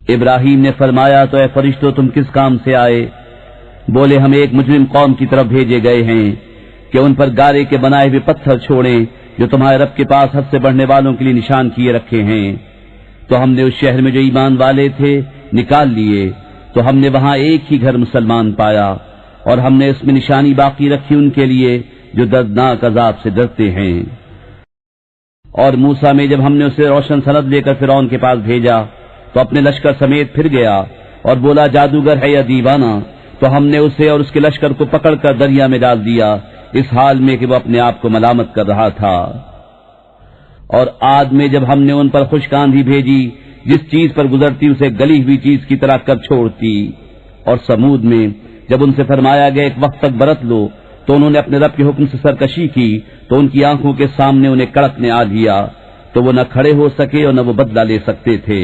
ابراہیم نے فرمایا تو اے فرشتوں تم کس کام سے آئے؟ بولے ہم ایک مجرم قوم کی طرف بھیجے گئے ہیں کہ ان پر گارے کے بنائے ہوئے پتھر چھوڑیں جو تمہارے رب کے پاس حد سے بڑھنے والوں کے لیے نشان کیے رکھے ہیں۔ تو ہم نے اس شہر میں جو ایمان والے تھے نکال لیے، تو ہم نے وہاں ایک ہی گھر مسلمان پایا، اور ہم نے اس میں نشانی باقی رکھی ان کے لیے جو دردناک عذاب سے ڈرتے ہیں۔ اور موسیٰ میں جب ہم نے اسے روشن سند لے کر فرعون کے پاس بھیجا تو اپنے لشکر سمیت پھر گیا اور بولا جادوگر ہے یا دیوانہ، تو ہم نے اسے اور اس کے لشکر کو پکڑ کر دریا میں ڈال دیا، اس حال میں کہ وہ اپنے آپ کو ملامت کر رہا تھا۔ اور عاد میں جب ہم نے ان پر خشک آندھی بھیجی، جس چیز پر گزرتی اسے گلی ہوئی چیز کی طرح کر چھوڑتی۔ اور سمود میں جب ان سے فرمایا گیا ایک وقت تک برت لو، تو انہوں نے اپنے رب کے حکم سے سرکشی کی تو ان کی آنکھوں کے سامنے انہیں کڑک نے آ لیا، تو وہ نہ کھڑے ہو سکے اور نہ وہ بدلہ لے سکتے تھے۔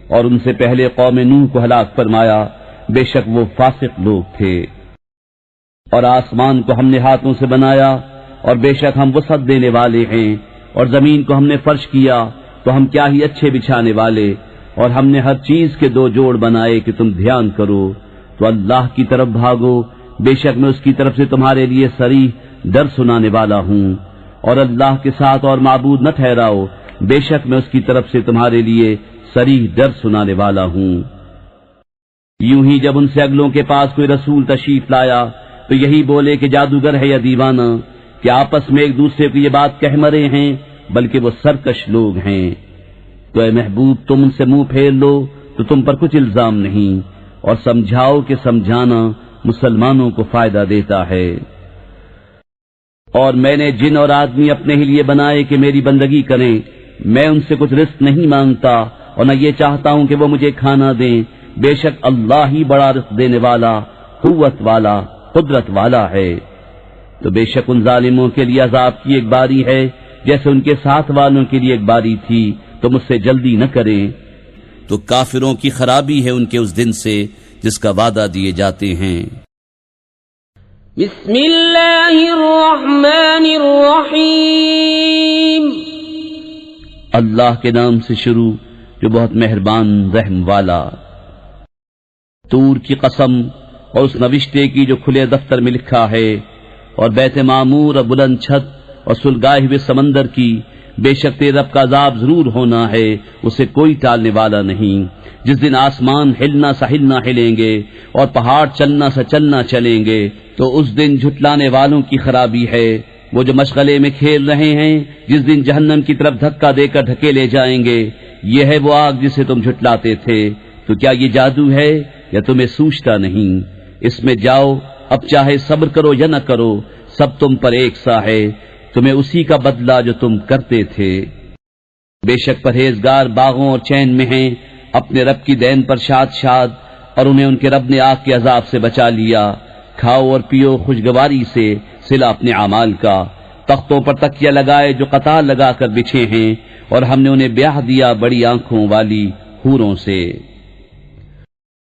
اور ان سے پہلے قوم نوح کو ہلاک فرمایا، بے شک وہ فاسق لوگ تھے۔ اور آسمان کو ہم نے ہاتھوں سے بنایا، اور بے شک ہم وسعت دینے والے ہیں، اور زمین کو ہم نے فرش کیا تو ہم کیا ہی اچھے بچھانے والے، اور ہم نے ہر چیز کے دو جوڑ بنائے کہ تم دھیان کرو، تو اللہ کی طرف بھاگو، بے شک میں اس کی طرف سے تمہارے لیے صریح ڈر سنانے والا ہوں۔ اور اللہ کے ساتھ اور معبود نہ ٹھہراؤ، بے شک میں اس کی طرف سے تمہارے لیے صریح ڈر سنانے والا ہوں۔ یوں ہی جب ان سے اگلوں کے پاس کوئی رسول تشریف لایا تو یہی بولے کہ جادوگر ہے یا دیوانہ، کہ آپس میں ایک دوسرے کو یہ بات کہہ مرے ہیں، بلکہ وہ سرکش لوگ ہیں۔ تو اے محبوب تم ان سے منہ پھیر لو تو تم پر کچھ الزام نہیں، اور سمجھاؤ کہ سمجھانا مسلمانوں کو فائدہ دیتا ہے۔ اور میں نے جن اور آدمی اپنے ہی لیے بنائے کہ میری بندگی کریں، میں ان سے کچھ رزق نہیں مانگتا اور نہ یہ چاہتا ہوں کہ وہ مجھے کھانا دیں، بے شک اللہ ہی بڑا رزق دینے والا، قوت والا، قدرت والا ہے۔ تو بے شک ان ظالموں کے لیے عذاب کی ایک باری ہے جیسے ان کے ساتھ والوں کے لیے ایک باری تھی، تو مجھ سے جلدی نہ کریں۔ تو کافروں کی خرابی ہے ان کے اس دن سے جس کا وعدہ دیے جاتے ہیں۔ بسم اللہ الرحمن الرحیم، اللہ کے نام سے شروع جو بہت مہربان رحم والا۔ طور کی قسم اور اس نوشتے کی جو کھلے دفتر میں لکھا ہے، اور بیت معمور اور بلند چھت اور سلگائے ہوئے سمندر کی، بے شک تیرے رب کا عذاب ضرور ہونا ہے، اسے کوئی ٹالنے والا نہیں۔ جس دن آسمان ہلنا سا ہلنا ہلیں گے اور پہاڑ چلنا سا چلنا چلیں گے، تو اس دن جھٹلانے والوں کی خرابی ہے، وہ جو مشغلے میں کھیل رہے ہیں، جس دن جہنم کی طرف دھکا دے کر ڈھکیلے جائیں گے۔ یہ ہے وہ آگ جسے تم جھٹلاتے تھے، تو کیا یہ جادو ہے یا تمہیں سوچتا نہیں؟ اس میں جاؤ، اب چاہے صبر کرو یا نہ کرو، سب تم پر ایک سا ہے، تمہیں اسی کا بدلہ جو تم کرتے تھے۔ بے شک پرہیزگار باغوں اور چین میں ہیں، اپنے رب کی دین پر شاد شاد، اور انہیں ان کے رب نے آگ کے عذاب سے بچا لیا۔ کھاؤ اور پیو خوشگواری سے صلہ اپنے اعمال کا، تختوں پر تکیہ لگائے جو قطار لگا کر بچھے ہیں، اور ہم نے انہیں بیاہ دیا بڑی آنکھوں والی حوروں سے۔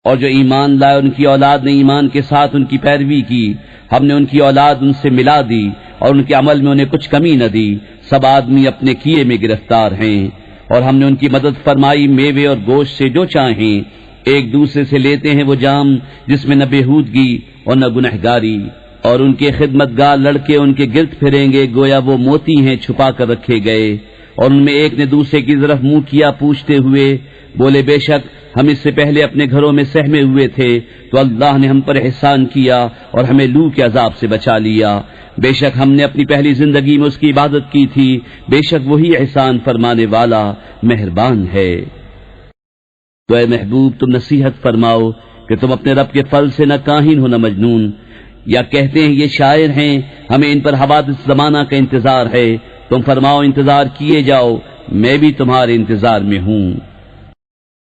اور جو ایمان لائے ان کی اولاد نے ایمان کے ساتھ ان کی پیروی کی، ہم نے ان کی اولاد ان سے ملا دی اور ان کے عمل میں انہیں کچھ کمی نہ دی، سب آدمی اپنے کیے میں گرفتار ہیں۔ اور ہم نے ان کی مدد فرمائی میوے اور گوشت سے جو چاہیں، ایک دوسرے سے لیتے ہیں وہ جام جس میں نہ بےہودگی اور نہ گنہگاری، اور ان کے خدمتگار لڑکے ان کے گرد پھریں گے گویا وہ موتی ہیں چھپا کر رکھے گئے، اور ان میں ایک نے دوسرے کی طرف منہ کیا پوچھتے ہوئے، بولے بے شک ہم اس سے پہلے اپنے گھروں میں سہمے ہوئے تھے، تو اللہ نے ہم پر احسان کیا اور ہمیں لو کے عذاب سے بچا لیا۔ بے شک ہم نے اپنی پہلی زندگی میں اس کی عبادت کی تھی، بے شک وہی احسان فرمانے والا مہربان ہے۔ تو اے محبوب تم نصیحت فرماؤ کہ تم اپنے رب کے فضل سے نہ کاہن ہو نہ مجنون، یا کہتے ہیں یہ شاعر ہیں، ہمیں ان پر حوادث زمانہ کا انتظار ہے، تم فرماؤ انتظار کیے جاؤ، میں بھی تمہارے انتظار میں ہوں۔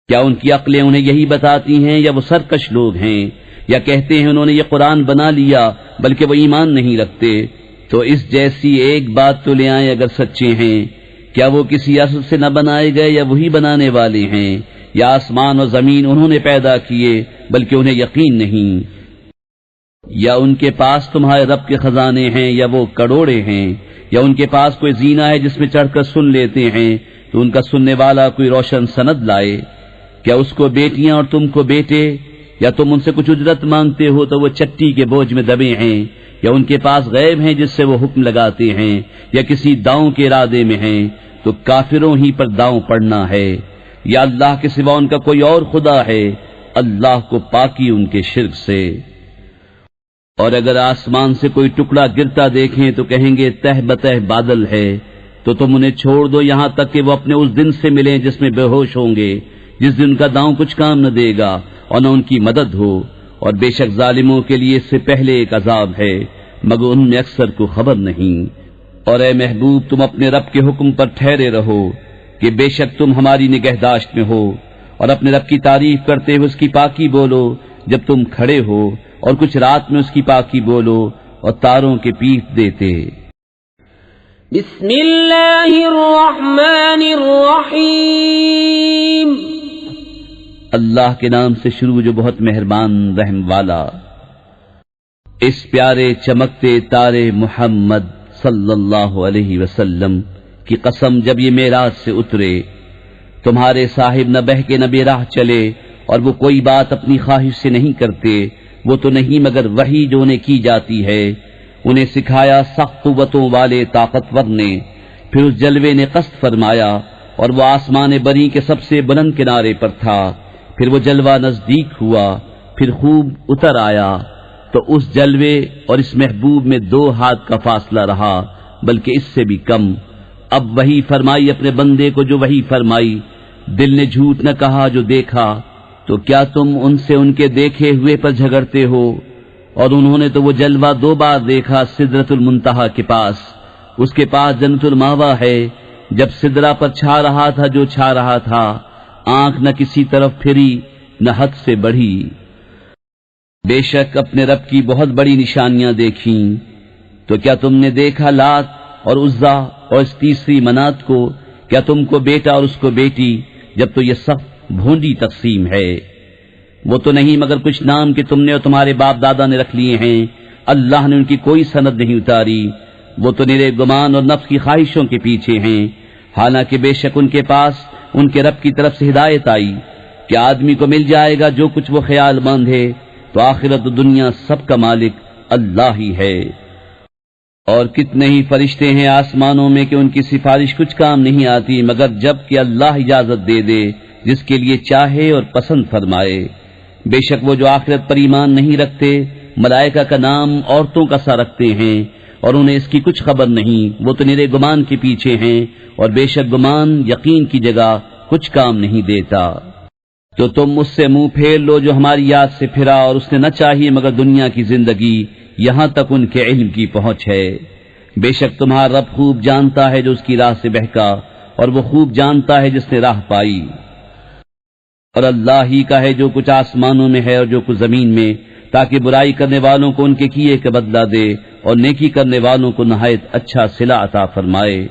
کیا ان کی عقلیں انہیں یہی بتاتی ہیں یا وہ سرکش لوگ ہیں؟ یا کہتے ہیں انہوں نے یہ قرآن بنا لیا بلکہ وہ ایمان نہیں رکھتے؟ تو اس جیسی ایک بات تو لے آئیں اگر سچے ہیں۔ کیا وہ کسی اصل سے نہ بنائے گئے یا وہی بنانے والے ہیں؟ یا آسمان اور زمین انہوں نے پیدا کیے بلکہ انہیں یقین نہیں؟ یا ان کے پاس تمہارے رب کے خزانے ہیں یا وہ کروڑے ہیں؟ یا ان کے پاس کوئی زینہ ہے جس میں چڑھ کر سن لیتے ہیں، تو ان کا سننے والا کوئی روشن سند لائے۔ کیا اس کو بیٹیاں اور تم کو بیٹے؟ یا تم ان سے کچھ اجرت مانگتے ہو تو وہ چٹی کے بوجھ میں دبے ہیں، یا ان کے پاس غیب ہیں جس سے وہ حکم لگاتے ہیں، یا کسی داؤں کے ارادے میں ہیں، تو کافروں ہی پر داؤں پڑنا ہے۔ یا اللہ کے سوا ان کا کوئی اور خدا ہے، اللہ کو پاکی ان کے شرک سے۔ اور اگر آسمان سے کوئی ٹکڑا گرتا دیکھیں تو کہیں گے تہ بتہ بادل ہے، تو تم انہیں چھوڑ دو یہاں تک کہ وہ اپنے اس دن سے ملیں جس میں بے ہوش ہوں گے، جس دن کا داؤں کچھ کام نہ دے گا اور نہ ان کی مدد ہو۔ اور بے شک ظالموں کے لیے اس سے پہلے ایک عذاب ہے، مگر ان میں اکثر کو خبر نہیں۔ اور اے محبوب تم اپنے رب کے حکم پر ٹھہرے رہو کہ بے شک تم ہماری نگہداشت میں ہو، اور اپنے رب کی تعریف کرتے ہوئے اس کی پاکی بولو جب تم کھڑے ہو، اور کچھ رات میں اس کی پاکی بولو اور تاروں کے پیٹ دیتے۔ بسم اللہ الرحمن الرحیم۔ اللہ کے نام سے شروع جو بہت مہربان رحم والا۔ اس پیارے چمکتے تارے محمد صلی اللہ علیہ وسلم کی قسم جب یہ معراج سے اترے، تمہارے صاحب نہ بہکے نہ بے راہ چلے، اور وہ کوئی بات اپنی خواہش سے نہیں کرتے، وہ تو نہیں مگر وحی جو انہیں کی جاتی ہے۔ انہیں سکھایا سخت قوتوں والے طاقتور نے، پھر اس جلوے نے قصد فرمایا، اور وہ آسمان بری کے سب سے بلند کنارے پر تھا۔ پھر وہ جلوہ نزدیک ہوا، پھر خوب اتر آیا، تو اس جلوے اور اس محبوب میں 2 ہاتھ کا فاصلہ رہا، بلکہ اس سے بھی کم۔ اب وحی فرمائی اپنے بندے کو جو وحی فرمائی، دل نے جھوٹ نہ کہا جو دیکھا، تو کیا تم ان سے ان کے دیکھے ہوئے پر جھگڑتے ہو؟ اور انہوں نے تو وہ جلوہ 2 بار دیکھا سدرۃ المنتہا کے پاس، اس کے پاس جنت الماوا ہے۔ جب سدرہ پر چھا رہا تھا جو چھا رہا تھا، آنکھ نہ کسی طرف پھری نہ حد سے بڑھی۔ بے شک اپنے رب کی بہت بڑی نشانیاں دیکھیں، تو کیا تم نے دیکھا لات اور عزا اور اس تیسری منات کو؟ کیا تم کو بیٹا اور اس کو بیٹی، جب تو یہ سخت بھونڈی تقسیم ہے۔ وہ تو نہیں مگر کچھ نام کہ تم نے اور تمہارے باپ دادا نے رکھ لیے ہیں، اللہ نے ان کی کوئی سند نہیں اتاری۔ وہ تو نرے گمان اور نفس کی خواہشوں کے پیچھے ہیں، حالانکہ بے شک ان کے پاس ان کے رب کی طرف سے ہدایت آئی کہ آدمی کو مل جائے گا جو کچھ وہ خیال مند ہے، تو آخرت و دنیا سب کا مالک اللہ ہی ہے۔ اور کتنے ہی فرشتے ہیں آسمانوں میں کہ ان کی سفارش کچھ کام نہیں آتی مگر جب کہ اللہ اجازت دے دے جس کے لیے چاہے اور پسند فرمائے۔ بے شک وہ جو آخرت پر ایمان نہیں رکھتے ملائکہ کا نام عورتوں کا سا رکھتے ہیں، اور انہیں اس کی کچھ خبر نہیں، وہ تو نرے گمان کے پیچھے ہیں، اور بے شک گمان یقین کی جگہ کچھ کام نہیں دیتا۔ تو تم اس سے منہ پھیر لو جو ہماری یاد سے پھرا، اور اس نے نہ چاہیے مگر دنیا کی زندگی، یہاں تک ان کے علم کی پہنچ ہے۔ بے شک تمہارا رب خوب جانتا ہے جو اس کی راہ سے بہکا، اور وہ خوب جانتا ہے جس نے راہ پائی۔ اور اللہ ہی کا ہے جو کچھ آسمانوں میں ہے اور جو کچھ زمین میں، تاکہ برائی کرنے والوں کو ان کے کیے کا بدلہ دے اور نیکی کرنے والوں کو نہایت اچھا صلہ عطا فرمائے۔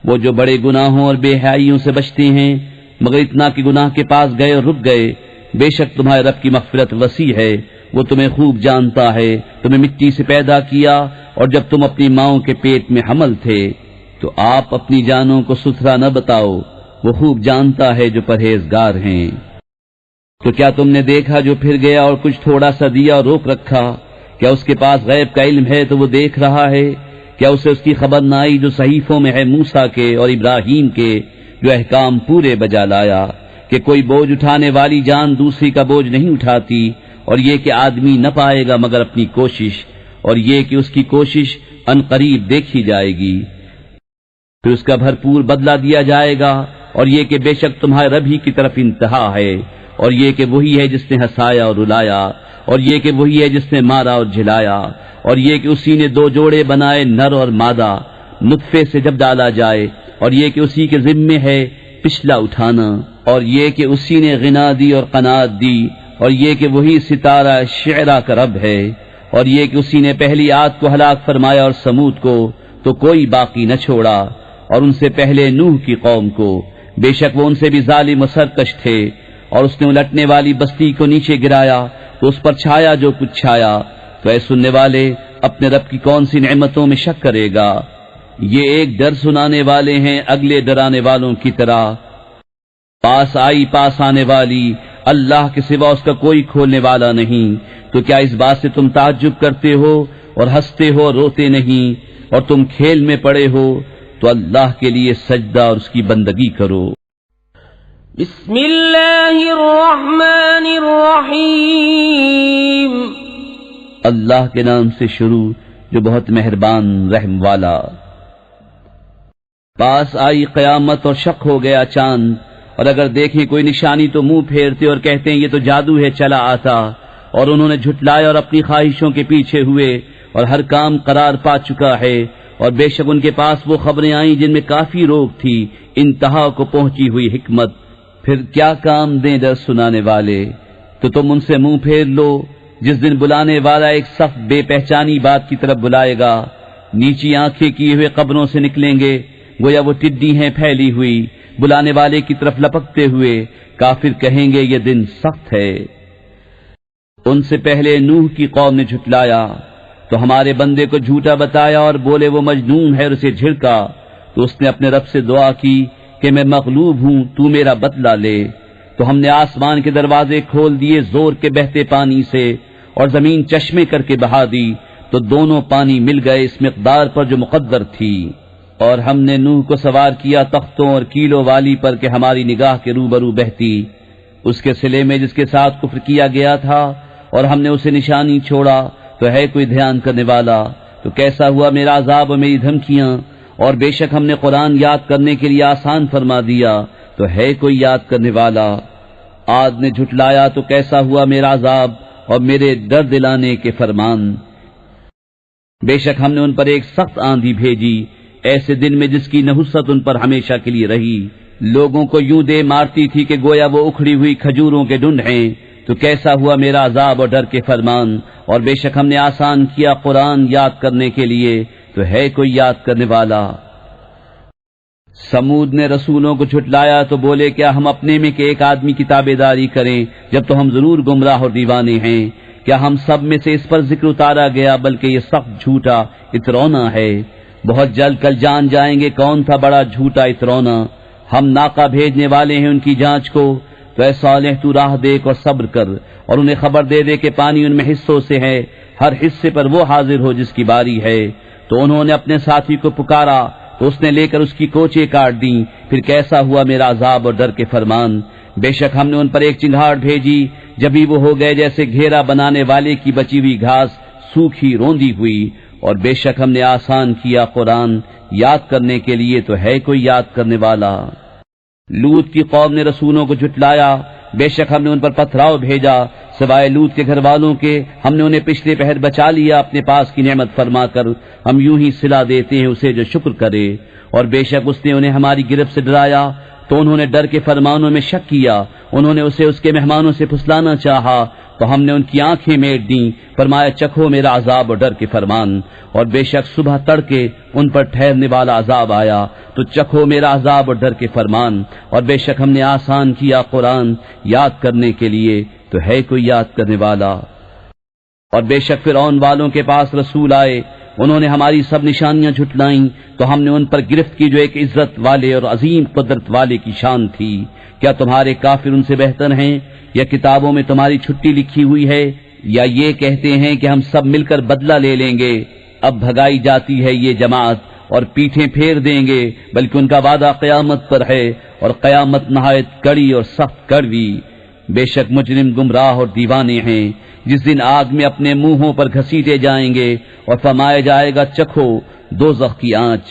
وہ جو بڑے گناہوں اور بے حیائیوں سے بچتے ہیں مگر اتنا کہ گناہ کے پاس گئے اور رک گئے، بے شک تمہارے رب کی مغفرت وسیع ہے، وہ تمہیں خوب جانتا ہے۔ تمہیں مٹی سے پیدا کیا، اور جب تم اپنی ماؤں کے پیٹ میں حمل تھے تو آپ اپنی جانوں کو ستھرا نہ بتاؤ، وہ خوب جانتا ہے جو پرہیزگار ہیں۔ تو کیا تم نے دیکھا جو پھر گیا اور کچھ تھوڑا سا دیا اور روک رکھا؟ کیا اس کے پاس غیب کا علم ہے تو وہ دیکھ رہا ہے؟ کیا اسے اس کی خبر نہ آئی جو صحیفوں میں ہے موسیٰ کے اور ابراہیم کے، جو احکام پورے بجا لایا کہ کوئی بوجھ اٹھانے والی جان دوسری کا بوجھ نہیں اٹھاتی، اور یہ کہ آدمی نہ پائے گا مگر اپنی کوشش، اور یہ کہ اس کی کوشش ان قریب دیکھی جائے گی، پھر اس کا بھرپور بدلہ دیا جائے گا۔ اور یہ کہ بے شک تمہارے رب ہی کی طرف انتہا ہے، اور یہ کہ وہی ہے جس نے ہنسایا اور رلایا، اور یہ کہ وہی ہے جس نے مارا اور جھلایا، اور یہ کہ اسی نے 2 جوڑے بنائے نر اور مادہ نطفے سے جب ڈالا جائے، اور یہ کہ اسی کے ذمے ہے پچھلا اٹھانا، اور یہ کہ اسی نے غنا دی اور قناعت دی، اور یہ کہ وہی ستارہ شعرا کا رب ہے، اور یہ کہ اسی نے پہلی عاد کو ہلاک فرمایا اور سمود کو تو کوئی باقی نہ چھوڑا، اور ان سے پہلے نوح کی قوم کو، بے شک وہ ان سے بھی ظالم و سرکش تھے۔ اور اس نے الٹنے والی بستی کو نیچے گرایا تو اس پر چھایا جو کچھ چھایا۔ تو اے سننے والے، اپنے رب کی کون سی نعمتوں میں شک کرے گا؟ یہ ایک ڈر سنانے والے ہیں اگلے ڈرانے والوں کی طرح، پاس آئی پاس آنے والی، اللہ کے سوا اس کا کوئی کھولنے والا نہیں، تو کیا اس بات سے تم تعجب کرتے ہو اور ہنستے ہو اور روتے نہیں، اور تم کھیل میں پڑے ہو؟ تو اللہ کے لیے سجدہ اور اس کی بندگی کرو۔ بسم اللہ الرحمن الرحیم۔ اللہ کے نام سے شروع جو بہت مہربان رحم والا۔ پاس آئی قیامت اور شق ہو گیا چاند، اور اگر دیکھیں کوئی نشانی تو منہ پھیرتے اور کہتے ہیں یہ تو جادو ہے چلا آتا، اور انہوں نے جھٹلایا اور اپنی خواہشوں کے پیچھے ہوئے، اور ہر کام قرار پا چکا ہے، اور بے شک ان کے پاس وہ خبریں آئیں جن میں کافی روک تھی، انتہا کو پہنچی ہوئی حکمت۔ پھر کیا کام دیں ڈر سنانے والے؟ تو تم ان سے منہ پھیر لو، جس دن بلانے والا ایک سخت بے پہچانی بات کی طرف بلائے گا، نیچی آنکھیں کیے ہوئے قبروں سے نکلیں گے، گویا وہ ٹڈی ہیں پھیلی ہوئی، بلانے والے کی طرف لپکتے ہوئے۔ کافر کہیں گے یہ دن سخت ہے۔ ان سے پہلے نوح کی قوم نے جھٹلایا تو ہمارے بندے کو جھوٹا بتایا اور بولے وہ مجنون ہے اور اسے جھڑکا، تو اس نے اپنے رب سے دعا کی کہ میں مغلوب ہوں، تو میرا بدلہ لے۔ تو ہم نے آسمان کے دروازے کھول دیے زور کے بہتے پانی سے، اور زمین چشمے کر کے بہا دی، تو دونوں پانی مل گئے اس مقدار پر جو مقدر تھی۔ اور ہم نے نوح کو سوار کیا تختوں اور کیلوں والی پر کہ ہماری نگاہ کے روبرو بہتی، اس کے صلے میں جس کے ساتھ کفر کیا گیا تھا، اور ہم نے اسے نشانی چھوڑا، تو ہے کوئی دھیان کرنے والا؟ تو کیسا ہوا میرا عذاب اور میری دھمکیاں؟ اور بے شک ہم نے قرآن یاد کرنے کے لیے آسان فرما دیا، تو ہے کوئی یاد کرنے والا؟ عاد نے جھٹلایا تو کیسا ہوا میرا عذاب اور میرے ڈر دلانے کے فرمان؟ بے شک ہم نے ان پر ایک سخت آندھی بھیجی، ایسے دن میں جس کی نحوست ان پر ہمیشہ کے لیے رہی، لوگوں کو یوں دے مارتی تھی کہ گویا وہ اکھڑی ہوئی کھجوروں کے ڈنڈ ہیں۔ تو کیسا ہوا میرا عذاب اور ڈر کے فرمان؟ اور بے شک ہم نے آسان کیا قرآن یاد کرنے کے لیے، تو ہے کوئی یاد کرنے والا؟ سمود نے رسولوں کو جھٹلایا تو بولے کیا ہم اپنے میں کہ ایک آدمی کی تابع داری کریں، جب تو ہم ضرور گمراہ اور دیوانے ہیں؟ کیا ہم سب میں سے اس پر ذکر اتارا گیا، بلکہ یہ سخت جھوٹا اترونا ہے۔ بہت جلد کل جان جائیں گے کون تھا بڑا جھوٹا اترونا۔ ہم ناقہ بھیجنے والے ہیں ان کی جانچ کو، تو اے صالح تو راہ دیکھ اور صبر کر، اور انہیں خبر دے دے کہ پانی ان میں حصوں سے ہے، ہر حصے پر وہ حاضر ہو جس کی باری ہے۔ تو انہوں نے اپنے ساتھی کو پکارا تو اس نے لے کر اس کی کوچے کاٹ دیں، پھر کیسا ہوا میرا عذاب اور ڈر کے فرمان؟ بے شک ہم نے ان پر ایک چنگھاڑ بھیجی، جبھی وہ ہو گئے جیسے گھیرا بنانے والے کی بچی ہوئی گھاس سوکھی روندی ہوئی۔ اور بے شک ہم نے آسان کیا قرآن یاد کرنے کے لیے، تو ہے کوئی یاد کرنے والا؟ لوط کی قوم نے رسولوں کو جھٹلایا، بے شک ہم نے ان پر پتھراؤ بھیجا، سوائے لوط کے گھر والوں کے ہم نے انہیں پچھلے پہر بچا لیا اپنے پاس کی نعمت فرما کر، ہم یوں ہی صلہ دیتے ہیں اسے جو شکر کرے۔ اور بے شک اس نے انہیں ہماری گرفت سے ڈرایا، تو انہوں نے ڈر کے فرمانوں میں شک کیا، انہوں نے اسے اس کے مہمانوں سے پھسلانا چاہا، تو ہم نے ان کی آنکھیں میٹ دیں، فرمایا چکھو میرا عذاب اور ڈر کے فرمان۔ اور بے شک صبح تڑکے ان پر ٹھہرنے والا عذاب آیا، تو چکھو میرا عذاب اور ڈر کے فرمان۔ اور بے شک ہم نے آسان کیا قرآن یاد کرنے کے لیے، تو ہے کوئی یاد کرنے والا؟ اور بے شک فرعون والوں کے پاس رسول آئے، انہوں نے ہماری سب نشانیاں جھٹلائیں، تو ہم نے ان پر گرفت کی جو ایک عزت والے اور عظیم قدرت والے کی شان تھی۔ کیا تمہارے کافر ان سے بہتر ہیں، یا کتابوں میں تمہاری چھٹی لکھی ہوئی ہے، یا یہ کہتے ہیں کہ ہم سب مل کر بدلہ لے لیں گے؟ اب بھگائی جاتی ہے یہ جماعت اور پیٹھیں پھیر دیں گے، بلکہ ان کا وعدہ قیامت پر ہے، اور قیامت نہایت کڑی اور سخت کڑوی۔ بے شک مجرم گمراہ اور دیوانے ہیں، جس دن آگ میں اپنے منہوں پر گھسیٹے جائیں گے اور فرمایا جائے گا چکھو دوزخ کی آنچ۔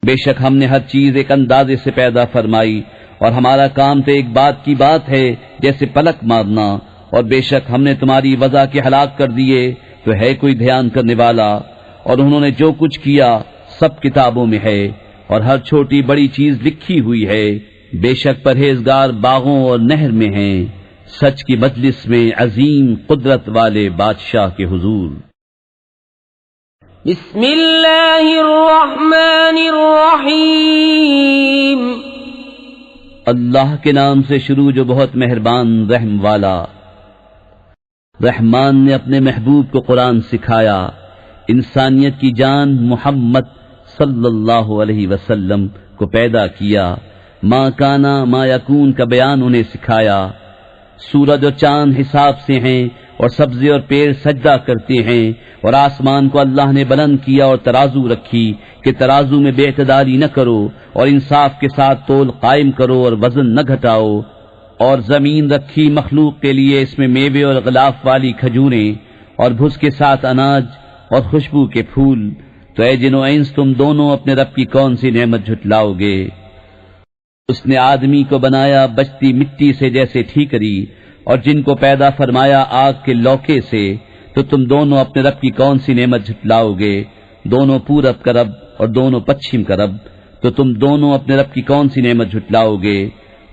بے شک ہم نے ہر چیز ایک اندازے سے پیدا فرمائی، اور ہمارا کام تو ایک بات کی بات ہے جیسے پلک مارنا۔ اور بے شک ہم نے تمہاری وضع کے ہلاک کر دیے، تو ہے کوئی دھیان کرنے والا؟ اور انہوں نے جو کچھ کیا سب کتابوں میں ہے، اور ہر چھوٹی بڑی چیز لکھی ہوئی ہے۔ بے شک پرہیزگار باغوں اور نہر میں ہیں، سچ کی مجلس میں عظیم قدرت والے بادشاہ کے حضور۔ بسم اللہ الرحمن الرحیم۔ اللہ کے نام سے شروع جو بہت مہربان رحم والا۔ رحمان نے اپنے محبوب کو قرآن سکھایا، انسانیت کی جان محمد صلی اللہ علیہ وسلم کو پیدا کیا، ما کانا ما یکون کا بیان انہیں سکھایا۔ سورج اور چاند حساب سے ہیں اور سبزے اور پیڑ سجدہ کرتے ہیں، اور آسمان کو اللہ نے بلند کیا اور ترازو رکھی کہ ترازو میں بے اعتدالی نہ کرو، اور انصاف کے ساتھ تول قائم کرو اور وزن نہ گھٹاؤ۔ اور زمین رکھی مخلوق کے لیے، اس میں میوے اور غلاف والی کھجوریں، اور بھس کے ساتھ اناج اور خوشبو کے پھول۔ تو اے جن و انس، تم دونوں اپنے رب کی کون سی نعمت جھٹلاؤ گے؟ اس نے آدمی کو بنایا بچتی مٹی سے جیسے ٹھیکری، اور جن کو پیدا فرمایا آگ کے لوکے سے، تو تم دونوں اپنے رب کی کون سی نعمت جھٹلاؤ گے؟ دونوں پورب کا رب اور دونوں پچھم کا رب، تو تم دونوں اپنے رب کی کون سی نعمت جھٹلاؤ گے؟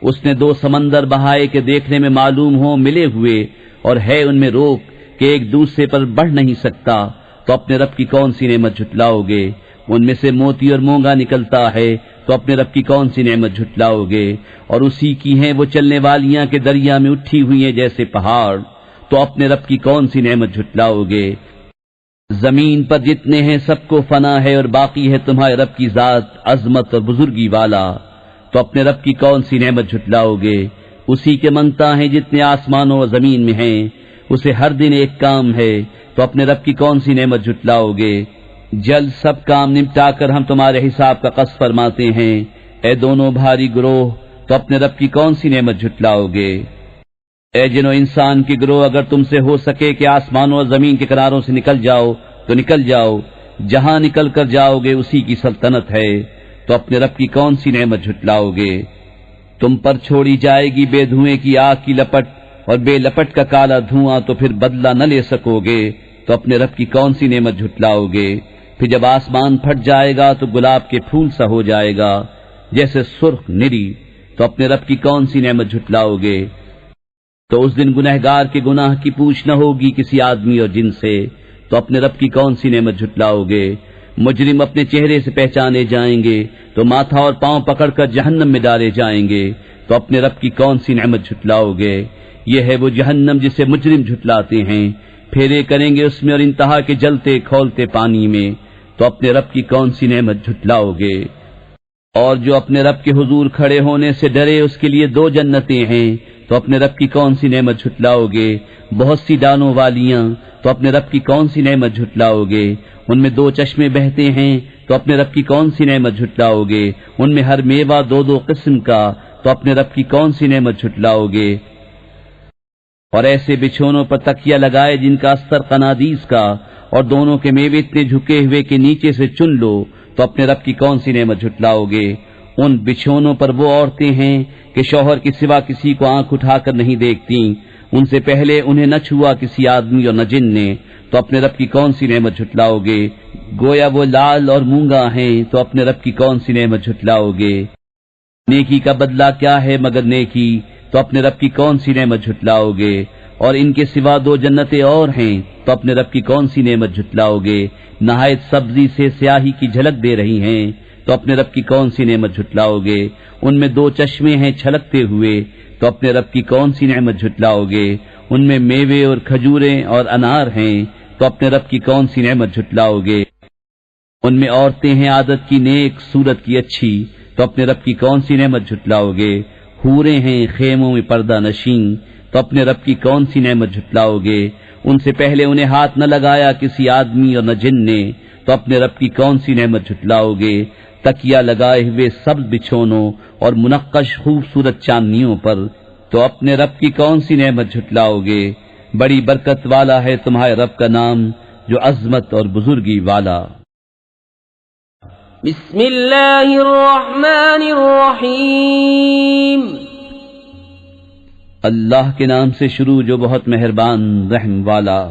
اس نے دو سمندر بہائے کہ دیکھنے میں معلوم ہو ملے ہوئے، اور ہے ان میں روک کہ ایک دوسرے پر بڑھ نہیں سکتا، تو اپنے رب کی کون سی نعمت جھٹلاؤ گے؟ ان میں سے موتی اور مونگا نکلتا ہے، تو اپنے رب کی کون سی نعمت جھٹلاؤ گے؟ اور اسی کی ہیں وہ چلنے والیاں کہ دریا میں اٹھی ہوئی ہیں جیسے پہاڑ، تو اپنے رب کی کون سی نعمت جھٹلاؤ گے؟ زمین پر جتنے ہیں سب کو فنا ہے، اور باقی ہے تمہارے رب کی ذات عظمت اور بزرگی والا، تو اپنے رب کی کون سی نعمت جھٹلاؤ گے؟ اسی کے منگتا ہیں جتنے آسمانوں اور زمین میں ہیں، اسے ہر دن ایک کام ہے، تو اپنے رب کی کون سی نعمت جھٹلاؤ گے؟ جلد سب کام نمٹا کر ہم تمہارے حساب کا قصد فرماتے ہیں، اے دونوں بھاری گروہ، تو اپنے رب کی کون سی نعمت جھٹلاؤ گے؟ اے جن و انسان کی گروہ، اگر تم سے ہو سکے کہ آسمانوں اور زمین کے کناروں سے نکل جاؤ تو نکل جاؤ، جہاں نکل کر جاؤ گے اسی کی سلطنت ہے، تو اپنے رب کی کون سی نعمت جھٹلاؤ گے؟ تم پر چھوڑی جائے گی بے دھوئیں کی آگ کی لپٹ، اور بے لپٹ کا کالا دھواں، تو پھر بدلہ نہ لے سکو گے، تو اپنے رب کی کون سی نعمت جھٹلاؤ گے؟ پھر جب آسمان پھٹ جائے گا تو گلاب کے پھول سا ہو جائے گا جیسے سرخ نری، تو اپنے رب کی کون سی نعمت جھٹلاؤ گے؟ تو اس دن گنہگار کے گناہ کی پوچھ نہ ہوگی کسی آدمی اور جن سے، تو اپنے رب کی کون سی نعمت جھٹلاؤ گے؟ مجرم اپنے چہرے سے پہچانے جائیں گے، تو ماتھا اور پاؤں پکڑ کر جہنم میں ڈالے جائیں گے، تو اپنے رب کی کون سی نعمت جھٹلاؤ گے؟ یہ ہے وہ جہنم جسے مجرم جھٹلاتے ہیں، پھیرے کریں گے اس میں اور انتہا کے جلتے کھولتے پانی میں، تو اپنے رب کی کون سی نعمت جھٹلاؤ گے؟ اور جو اپنے رب کے حضور کھڑے ہونے سے ڈرے اس کے لیے 2 جنتیں ہیں، تو اپنے رب کی کون سی نعمت جھٹلاؤ گے؟ بہت سی ڈالوں والیاں، تو اپنے رب کی کون سی نعمت جھٹلاؤ گے؟ ان میں 2 چشمے بہتے ہیں، تو اپنے رب کی کون سی نعمت جھٹلاؤ گے؟ ان میں ہر میوہ 2 قسم کا، تو اپنے رب کی کون سی نعمت جھٹلاؤ گے؟ اور ایسے بچھونوں پر تکیہ لگائے جن کا استر قنادیس کا، اور دونوں کے میوے اتنے جھکے ہوئے کہ نیچے سے چن لو، تو اپنے رب کی کون سی نعمت جھٹلاؤ گے؟ ان بچھونوں پر وہ عورتیں ہیں کہ شوہر کے سوا کسی کو آنکھ اٹھا کر نہیں دیکھتی، ان سے پہلے انہیں نہ چھوا کسی آدمی اور نہ جن نے، تو اپنے رب کی کون سی نعمت جھٹلاؤ گے؟ گویا وہ لال اور مونگا ہیں، تو اپنے رب کی کون سی نعمت جھٹلاؤ گے؟ نیکی کا بدلہ کیا ہے مگر نیکی، تو اپنے رب کی کون سی نعمت جھٹلاؤ گے؟ اور ان کے سوا 2 جنتیں اور ہیں، تو اپنے رب کی کون سی نعمت جھٹلاؤ گے؟ نہایت سبزی سے سیاہی کی جھلک دے رہی ہیں، تو اپنے رب کی کون سی نعمت جھٹلاؤ گے؟ ان میں 2 چشمے ہیں چھلکتے ہوئے، تو اپنے رب کی کون سی نعمت جھٹلاؤ گے؟ ان میں میوے اور کھجوریں اور انار ہیں، تو اپنے رب کی کون سی نعمت جھٹلاؤ گے؟ ان میں عورتیں ہیں عادت کی نیک، صورت کی اچھی، تو اپنے رب کی کون سی نعمت جھٹلاؤ گے؟ حوریں ہیں خیموں میں پردہ نشین، تو اپنے رب کی کون سی نعمت جھٹلاؤ گے؟ ان سے پہلے انہیں ہاتھ نہ لگایا کسی آدمی اور نہ جن نے، تو اپنے رب کی کون سی نعمت جھٹلاؤ گے؟ تکیہ لگائے ہوئے سبز بچھونوں اور منقش خوبصورت چاندنیوں پر، تو اپنے رب کی کون سی نعمت جھٹلاؤ گے؟ بڑی برکت والا ہے تمہارے رب کا نام جو عظمت اور بزرگی والا۔ بسم اللہ الرحمن الرحیم۔ اللہ کے نام سے شروع جو بہت مہربان رحم والا۔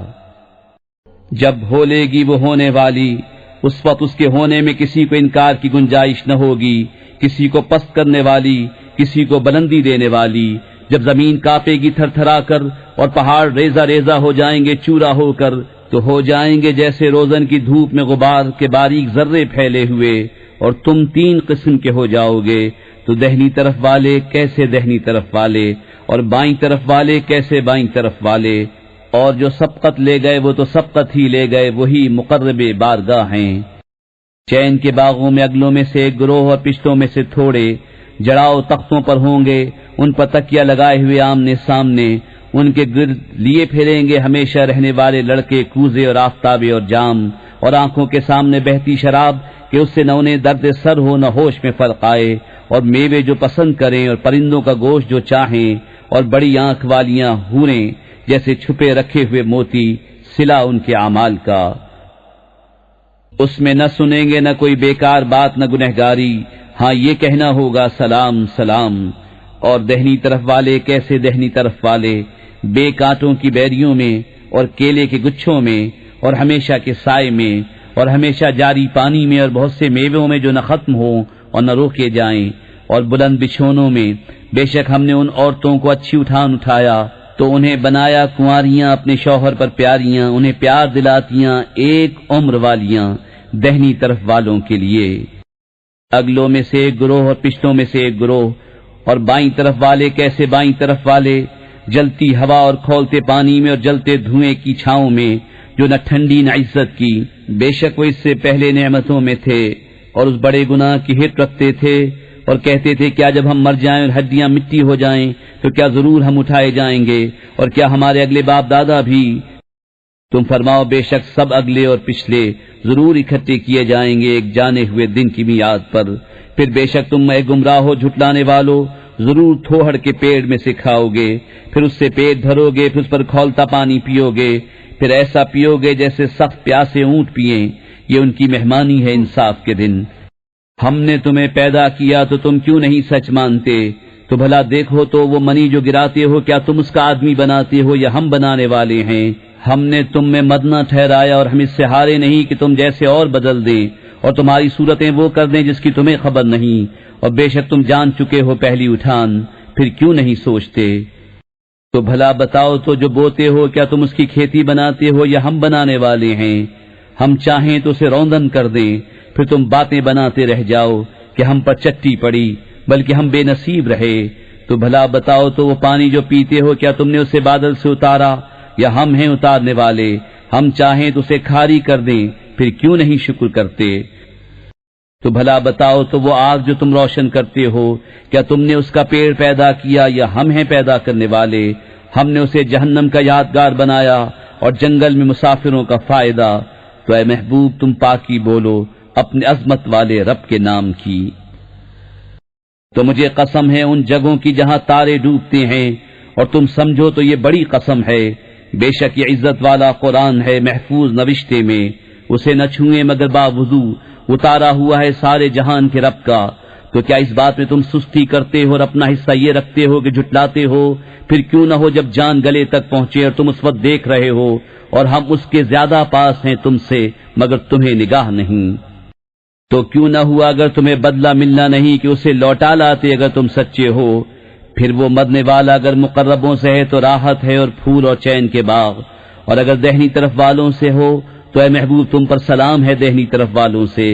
جب ہولے گی وہ ہونے والی، اس وقت اس کے ہونے میں کسی کو انکار کی گنجائش نہ ہوگی، کسی کو پست کرنے والی، کسی کو بلندی دینے والی۔ جب زمین کانپے گی تھر تھرا کر اور پہاڑ ریزہ ریزہ ہو جائیں گے چورا ہو کر، تو ہو جائیں گے جیسے روزن کی دھوپ میں غبار کے باریک ذرے پھیلے ہوئے، اور تم 3 قسم کے ہو جاؤ گے، تو دہنی طرف والے کیسے دہنی طرف والے، اور بائیں طرف والے کیسے بائیں طرف والے، اور جو سبقت لے گئے وہ تو سبقت ہی لے گئے، وہی مقرب بارگاہ ہیں۔ چین کے باغوں میں اگلوں میں سے ایک گروہ اور پشتوں میں سے تھوڑے جڑاؤ تختوں پر ہوں گے، ان پر تکیہ لگائے ہوئے آمنے سامنے، ان کے گرد لیے پھریں گے ہمیشہ رہنے والے لڑکے، کوزے اور آفتابے اور جام، اور آنکھوں کے سامنے بہتی شراب کہ اس سے نہ انہیں درد سر ہو نہ ہوش میں فرق آئے، اور میوے جو پسند کریں اور پرندوں کا گوشت جو چاہیں، اور بڑی آنکھ والیاں حوریں جیسے چھپے رکھے ہوئے موتی، صلہ ان کے اعمال کا۔ اس میں نہ سنیں گے نہ کوئی بیکار بات نہ گنہگاری، ہاں یہ کہنا ہوگا سلام سلام۔ اور دہنی طرف والے کیسے دہنی طرف والے، بے کانٹوں کی بیریوں میں اور کیلے کے گچھوں میں اور ہمیشہ کے سائے میں اور ہمیشہ جاری پانی میں اور بہت سے میووں میں جو نہ ختم ہوں اور نہ روکے جائیں، اور بلند بچھونوں میں۔ بے شک ہم نے ان عورتوں کو اچھی اٹھایا تو انہیں بنایا کنواریاں اپنے شوہر پر پیاریاں، انہیں پیار دلاتیاں ایک عمر والیاں دہنی طرف والوں کے لیے۔ اگلوں میں سے ایک گروہ اور پشتوں میں سے ایک گروہ، اور بائیں طرف والے کیسے بائیں طرف والے، جلتی ہوا اور کھولتے پانی میں اور جلتے دھوئیں کی چھاؤں میں، جو نہ ٹھنڈی نہ عزت کی۔ بے شک وہ اس سے پہلے نعمتوں میں تھے اور اس بڑے گناہ کی ہٹ رکھتے تھے، اور کہتے تھے کیا جب ہم مر جائیں اور ہڈیاں مٹی ہو جائیں تو کیا ضرور ہم اٹھائے جائیں گے، اور کیا ہمارے اگلے باپ دادا بھی؟ تم فرماؤ بے شک سب اگلے اور پچھلے ضرور اکٹھے کیے جائیں گے ایک جانے ہوئے دن کی میعاد پر۔ پھر بے شک تم اے گمراہ ہو جھٹلانے والو، ضرور تھوہڑ کے پیڑ میں سے کھاؤ گے، پھر اس سے پیٹ بھرو گے، پھر اس پر کھولتا پانی پیو گے، پھر ایسا پیو گے جیسے سخت پیاسے اونٹ پئیں۔ یہ ان کی مہمانی ہے انصاف کے دن۔ ہم نے تمہیں پیدا کیا تو تم کیوں نہیں سچ مانتے؟ تو بھلا دیکھو تو وہ منی جو گراتے ہو کیا تم اس کا آدمی بناتے ہو یا ہم بنانے والے ہیں؟ ہم نے تم میں مد نہ ٹھہرایا اور ہم اس سے ہارے نہیں کہ تم جیسے اور بدل دیں اور تمہاری صورتیں وہ کر دیں جس کی تمہیں خبر نہیں، اور بے شک تم جان چکے ہو پہلی اٹھان، پھر کیوں نہیں سوچتے؟ تو بھلا بتاؤ تو جو بوتے ہو کیا تم اس کی کھیتی بناتے ہو یا ہم بنانے والے ہیں؟ ہم چاہیں تو اسے روندن کر دیں، پھر تم باتیں بناتے رہ جاؤ کہ ہم پر چٹی پڑی، بلکہ ہم بے نصیب رہے۔ تو بھلا بتاؤ تو وہ پانی جو پیتے ہو کیا تم نے اسے بادل سے اتارا یا ہم ہیں اتارنے والے؟ ہم چاہیں تو اسے کھاری کر دیں، پھر کیوں نہیں شکر کرتے؟ تو بھلا بتاؤ تو وہ آگ جو تم روشن کرتے ہو کیا تم نے اس کا پیڑ پیدا کیا یا ہم ہیں پیدا کرنے والے؟ ہم نے اسے جہنم کا یادگار بنایا اور جنگل میں مسافروں کا فائدہ۔ تو اے محبوب تم پاکی بولو اپنے عظمت والے رب کے نام کی۔ تو مجھے قسم ہے ان جگہوں کی جہاں تارے ڈوبتے ہیں، اور تم سمجھو تو یہ بڑی قسم ہے۔ بے شک یہ عزت والا قرآن ہے محفوظ نوشتے میں، اسے نہ چھوئیں مگر باوضو، اتارا ہوا ہے سارے جہان کے رب کا۔ تو کیا اس بات میں تم سستی کرتے ہو اور اپنا حصہ یہ رکھتے ہو کہ جھٹلاتے ہو؟ پھر کیوں نہ ہو جب جان گلے تک پہنچے اور تم اس وقت دیکھ رہے ہو، اور ہم اس کے زیادہ پاس ہیں تم سے مگر تمہیں نگاہ نہیں۔ تو کیوں نہ ہوا اگر تمہیں بدلہ ملنا نہیں کہ اسے لوٹا لاتے اگر تم سچے ہو؟ پھر وہ مرنے والا اگر مقربوں سے ہے تو راحت ہے اور پھول اور چین کے باغ، اور اگر دہنی طرف والوں سے ہو تو اے محبوب تم پر سلام ہے دہنی طرف والوں سے،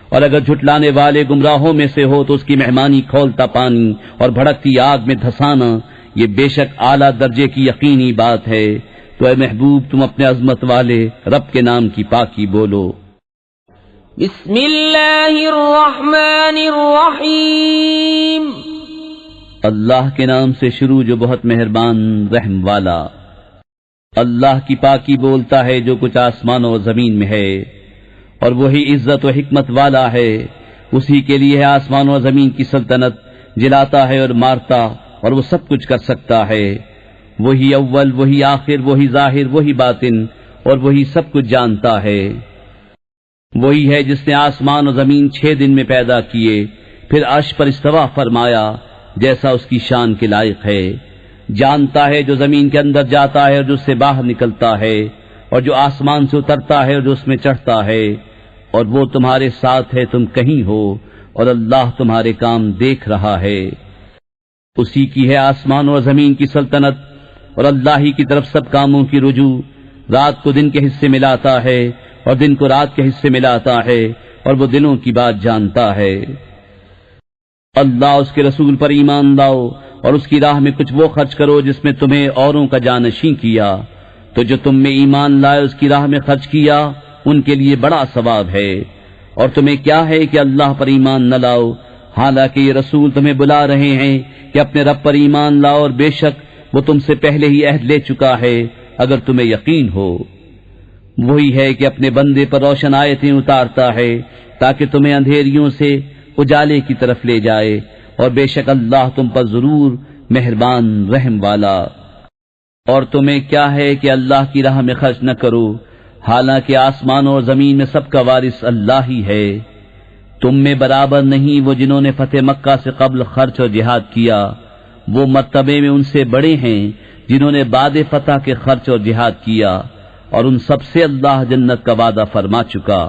اور اگر جھٹلانے والے گمراہوں میں سے ہو تو اس کی مہمانی کھولتا پانی اور بھڑکتی آگ میں دھسانا، یہ بے شک اعلیٰ درجے کی یقینی بات ہے۔ تو اے محبوب تم اپنے عظمت والے رب کے نام کی پاکی بولو۔ بسم اللہ الرحمن الرحیم۔ اللہ کے نام سے شروع جو بہت مہربان رحم والا۔ اللہ کی پاکی بولتا ہے جو کچھ آسمان و زمین میں ہے، اور وہی عزت و حکمت والا ہے۔ اسی کے لیے ہے آسمان و زمین کی سلطنت، جلاتا ہے اور مارتا، اور وہ سب کچھ کر سکتا ہے۔ وہی اول، وہی آخر، وہی ظاہر، وہی باطن، اور وہی سب کچھ جانتا ہے۔ وہی ہے جس نے آسمان و زمین 6 دن میں پیدا کیے، پھر عرش پر استوا فرمایا جیسا اس کی شان کے لائق ہے۔ جانتا ہے جو زمین کے اندر جاتا ہے اور جو اس سے باہر نکلتا ہے، اور جو آسمان سے اترتا ہے اور جو اس میں چڑھتا ہے، اور وہ تمہارے ساتھ ہے تم کہیں ہو، اور اللہ تمہارے کام دیکھ رہا ہے۔ اسی کی ہے آسمان اور زمین کی سلطنت، اور اللہ ہی کی طرف سب کاموں کی رجوع۔ رات کو دن کے حصے میں لاتا ہے اور دن کو رات کے حصے میں لاتا ہے، اور وہ دلوں کی بات جانتا ہے۔ اللہ اس کے رسول پر ایمان لاؤ اور اس کی راہ میں کچھ وہ خرچ کرو جس میں تمہیں اوروں کا جانشین کیا، تو جو تم میں ایمان لائے اس کی راہ میں خرچ کیا ان کے لیے بڑا ثواب ہے۔ اور تمہیں کیا ہے کہ اللہ پر ایمان نہ لاؤ، حالانکہ یہ رسول تمہیں بلا رہے ہیں کہ اپنے رب پر ایمان لاؤ، اور بے شک وہ تم سے پہلے ہی عہد لے چکا ہے اگر تمہیں یقین ہو۔ وہی ہے کہ اپنے بندے پر روشن آیتیں اتارتا ہے تاکہ تمہیں اندھیریوں سے اجالے کی طرف لے جائے، اور بے شک اللہ تم پر ضرور مہربان رحم والا۔ اور تمہیں کیا ہے کہ اللہ کی راہ میں خرچ نہ کرو، حالانکہ آسمانوں اور زمین میں سب کا وارث اللہ ہی ہے۔ تم میں برابر نہیں وہ جنہوں نے فتح مکہ سے قبل خرچ اور جہاد کیا، وہ مرتبے میں ان سے بڑے ہیں جنہوں نے بعد فتح کے خرچ اور جہاد کیا، اور ان سب سے اللہ جنت کا وعدہ فرما چکا،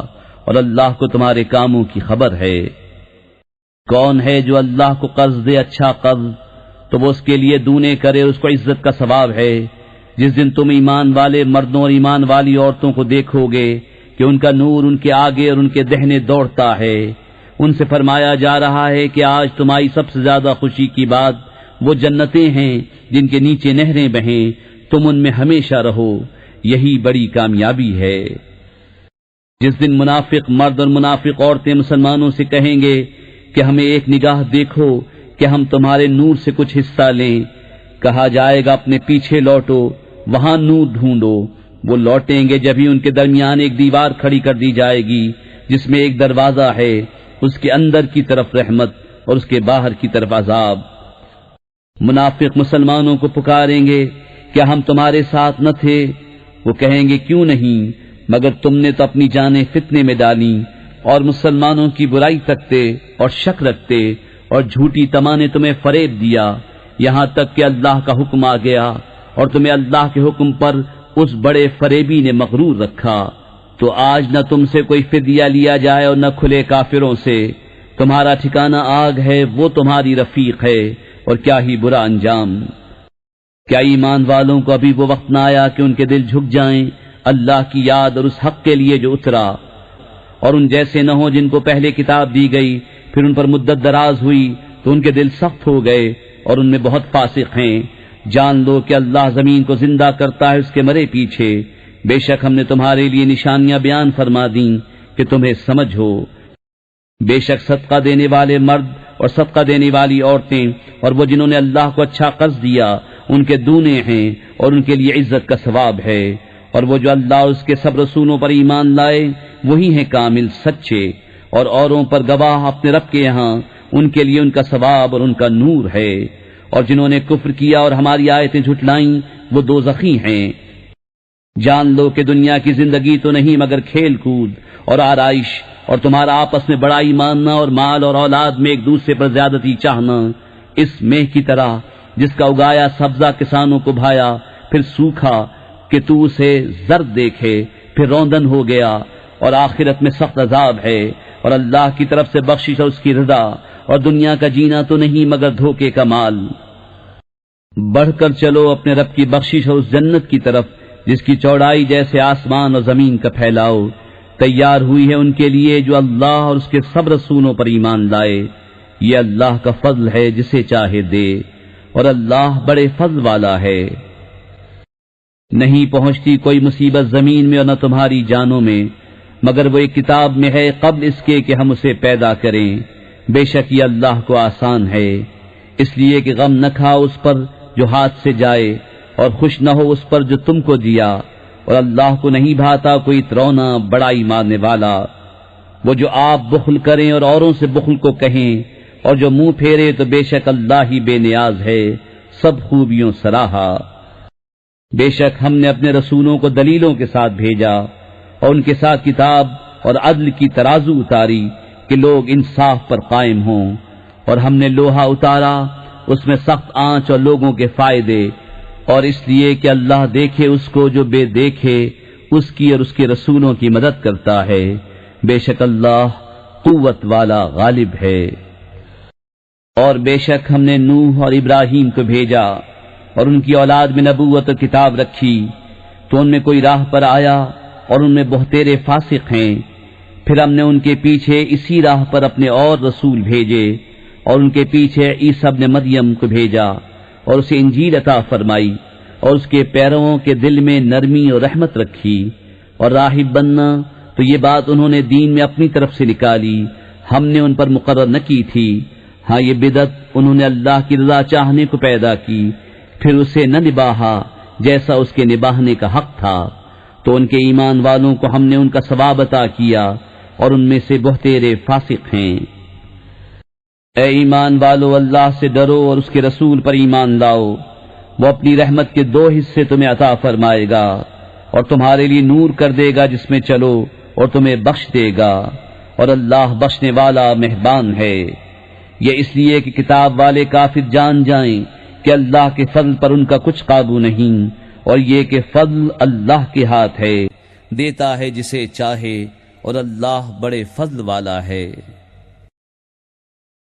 اور اللہ کو تمہارے کاموں کی خبر ہے۔ کون ہے جو اللہ کو قرض دے اچھا قرض تو وہ اس کے لیے دونے کرے، اس کو عزت کا ثواب ہے۔ جس دن تم ایمان والے مردوں اور ایمان والی عورتوں کو دیکھو گے کہ ان کا نور ان کے آگے اور ان کے دہنے دوڑتا ہے، ان سے فرمایا جا رہا ہے کہ آج تمہاری سب سے زیادہ خوشی کی بات وہ جنتیں ہیں جن کے نیچے نہریں بہیں، تم ان میں ہمیشہ رہو، یہی بڑی کامیابی ہے۔ جس دن منافق مرد اور منافق عورتیں مسلمانوں سے کہیں گے کہ ہمیں ایک نگاہ دیکھو کہ ہم تمہارے نور سے کچھ حصہ لیں، کہا جائے گا اپنے پیچھے لوٹو، وہاں نور ڈھونڈو۔ وہ لوٹیں گے جبھی ان کے درمیان ایک دیوار کھڑی کر دی جائے گی جس میں ایک دروازہ ہے، اس کے اندر کی طرف رحمت اور اس کے باہر کی طرف عذاب۔ منافق مسلمانوں کو پکاریں گے کیا ہم تمہارے ساتھ نہ تھے؟ وہ کہیں گے کیوں نہیں، مگر تم نے تو اپنی جانیں فتنے میں ڈالی اور مسلمانوں کی برائی تکتے اور شک رکھتے، اور جھوٹی تما نے تمہیں فریب دیا، یہاں تک کہ اللہ کا حکم آ گیا اور تمہیں اللہ کے حکم پر اس بڑے فریبی نے مغرور رکھا۔ تو آج نہ تم سے کوئی فدیہ لیا جائے اور نہ کھلے کافروں سے، تمہارا ٹھکانہ آگ ہے، وہ تمہاری رفیق ہے، اور کیا ہی برا انجام۔ کیا ایمان والوں کو ابھی وہ وقت نہ آیا کہ ان کے دل جھک جائیں اللہ کی یاد اور اس حق کے لیے جو اترا، اور ان جیسے نہ ہوں جن کو پہلے کتاب دی گئی پھر ان پر مدت دراز ہوئی تو ان کے دل سخت ہو گئے اور ان میں بہت فاسق ہیں۔ جان لو کہ اللہ زمین کو زندہ کرتا ہے اس کے مرے پیچھے، بے شک ہم نے تمہارے لیے نشانیاں بیان فرما دیں کہ تمہیں سمجھ ہو۔ بے شک صدقہ دینے والے مرد اور صدقہ دینے والی عورتیں اور وہ جنہوں نے اللہ کو اچھا قرض دیا ان کے دونے ہیں اور ان کے لیے عزت کا ثواب ہے، اور وہ جو اللہ اور اس کے سب رسولوں پر ایمان لائے وہی ہیں کامل سچے، اور اوروں پر گواہ اپنے رب کے یہاں ان کے لیے ان کا ثواب اور ان کا نور ہے، اور جنہوں نے کفر کیا اور ہماری آیتیں جھٹلائیں وہ دوزخی ہیں۔ جان لو کہ دنیا کی زندگی تو نہیں مگر کھیل کود اور آرائش، اور تمہارا آپس میں بڑائی ماننا اور مال اور اولاد میں ایک دوسرے پر زیادتی چاہنا، اس میہ کی طرح جس کا اگایا سبزہ کسانوں کو بھایا پھر سوکھا کہ تو اسے زرد دیکھے پھر روندن ہو گیا، اور آخرت میں سخت عذاب ہے، اور اللہ کی طرف سے بخشش اور اس کی رضا، اور دنیا کا جینا تو نہیں مگر دھوکے کا مال۔ بڑھ کر چلو اپنے رب کی بخشش اور اس جنت کی طرف جس کی چوڑائی جیسے آسمان اور زمین کا پھیلاؤ، تیار ہوئی ہے ان کے لیے جو اللہ اور اس کے سب رسولوں پر ایمان لائے۔ یہ اللہ کا فضل ہے جسے چاہے دے، اور اللہ بڑے فضل والا ہے۔ نہیں پہنچتی کوئی مصیبت زمین میں اور نہ تمہاری جانوں میں مگر وہ ایک کتاب میں ہے قبل اس کے کہ ہم اسے پیدا کریں، بے شک یہ اللہ کو آسان ہے۔ اس لیے کہ غم نہ کھاؤ اس پر جو ہاتھ سے جائے اور خوش نہ ہو اس پر جو تم کو دیا، اور اللہ کو نہیں بھاتا کوئی ترونا بڑائی مارنے والا۔ وہ جو آپ بخل کریں اور اوروں سے بخل کو کہیں اور جو منہ پھیرے تو بے شک اللہ ہی بے نیاز ہے، سب خوبیوں سراہا۔ بے شک ہم نے اپنے رسولوں کو دلیلوں کے ساتھ بھیجا اور ان کے ساتھ کتاب اور عدل کی ترازو اتاری کہ لوگ انصاف پر قائم ہوں، اور ہم نے لوہا اتارا اس میں سخت آنچ اور لوگوں کے فائدے، اور اس لیے کہ اللہ دیکھے اس کو جو بے دیکھے اس کی اور اس کے رسولوں کی مدد کرتا ہے، بے شک اللہ قوت والا غالب ہے۔ اور بے شک ہم نے نوح اور ابراہیم کو بھیجا اور ان کی اولاد میں نبوت و کتاب رکھی، تو ان میں کوئی راہ پر آیا اور ان میں بہتیرے فاسق ہیں، پھر ہم نے ان کے پیچھے اسی راہ پر اپنے اور رسول بھیجے، اور ان کے پیچھے عیسیٰ ابن مریم کو بھیجا اور اسے انجیل عطا فرمائی، اور اس کے پیرووں کے دل میں نرمی اور رحمت رکھی، اور راہب بننا تو یہ بات انہوں نے دین میں اپنی طرف سے نکالی، ہم نے ان پر مقرر نہ کی تھی۔ ہاں یہ بدعت انہوں نے اللہ کی رضا چاہنے کو پیدا کی، پھر اسے نہ نباہا جیسا اس کے نباہنے کا حق تھا، تو ان کے ایمان والوں کو ہم نے ان کا ثواب عطا کیا، اور ان میں سے بہتیرے فاسق ہیں۔ اے ایمان والو، اللہ سے ڈرو اور اس کے رسول پر ایمان لاؤ، وہ اپنی رحمت کے 2 حصے تمہیں عطا فرمائے گا، اور تمہارے لیے نور کر دے گا جس میں چلو، اور تمہیں بخش دے گا، اور اللہ بخشنے والا مہربان ہے۔ یہ اس لیے کہ کتاب والے کافر جان جائیں کہ اللہ کے فضل پر ان کا کچھ قابو نہیں، اور یہ کہ فضل اللہ کے ہاتھ ہے، دیتا ہے جسے چاہے، اور اللہ بڑے فضل والا ہے۔